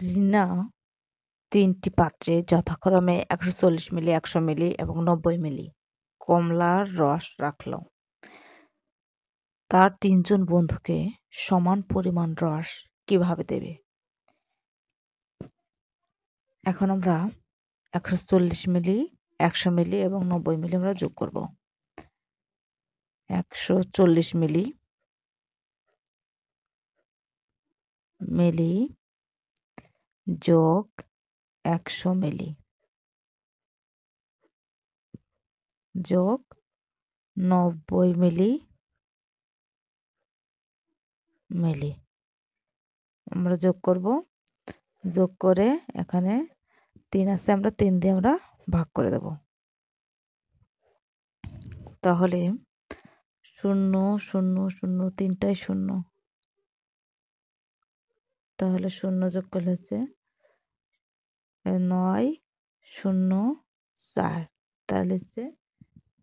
রিনা 3টি পাত্রে যথাক্রমে 140 মিলি, 100 মিলি এবং 90 মিলি কমলার রস রাখল। তার 3 জন বন্ধুকে সমান পরিমাণ রস কিভাবে দেবে? এখন আমরা 140 মিলি, 100 মিলি এবং 90 মিলি আমরা যোগ করব। 140 মিলি যোগ 100 মিলি যোগ 90 মিলি আমরা যোগ করব। যোগ করে এখানে 3 আছে, আমরা 3 দিয়ে আমরা ভাগ করে দেব। তাহলে 0 0 0 তিনটাই 0, তাহলে 0 যোগ করলে হচ্ছে 9 0 4, তাহলে হচ্ছে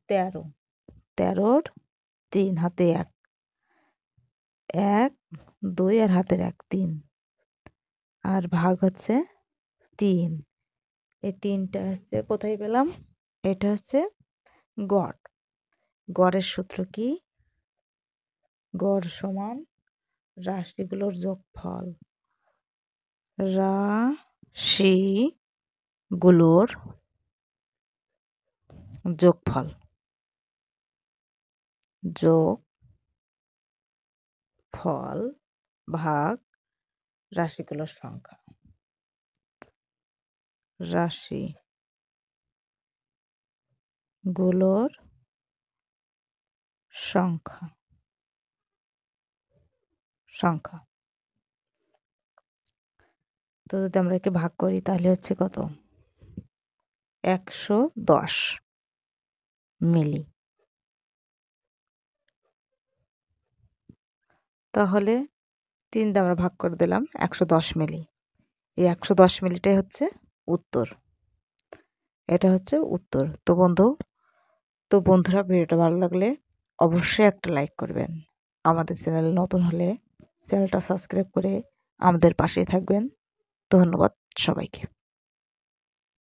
13। 13-র 3 হাতে 1, 1 2 আর হাতের 1 3, আর ভাগ হচ্ছে 3। এই 3টা হচ্ছে কোথায় পেলাম? এটা হচ্ছে গড়। গড়ের সূত্র কি? গড় সমান রাশিগুলোর যোগফল। রাশিগুলোর যোগফল ভাগ রাশিগুলোর সংখ্যা। রাশিগুলোর সংখ্যা। তো যদি আমরা একে ভাগ করি তাহলে হচ্ছে কত? 110 মিলি। তাহলে 3 দিয়ে আমরা ভাগ করে দিলাম 110 মিলি। এই 110 মিলিটাই হচ্ছে উত্তর। এটা হচ্ছে উত্তর। তো বন্ধুরা, ভিডিওটা ভালো লাগলে অবশ্যই একটা লাইক করবেন। আমাদের চ্যানেল নতুন হলে চ্যানেলটা সাবস্ক্রাইব করে আমাদের পাশেই থাকবেন। ধন্যবাদ সবাইকে।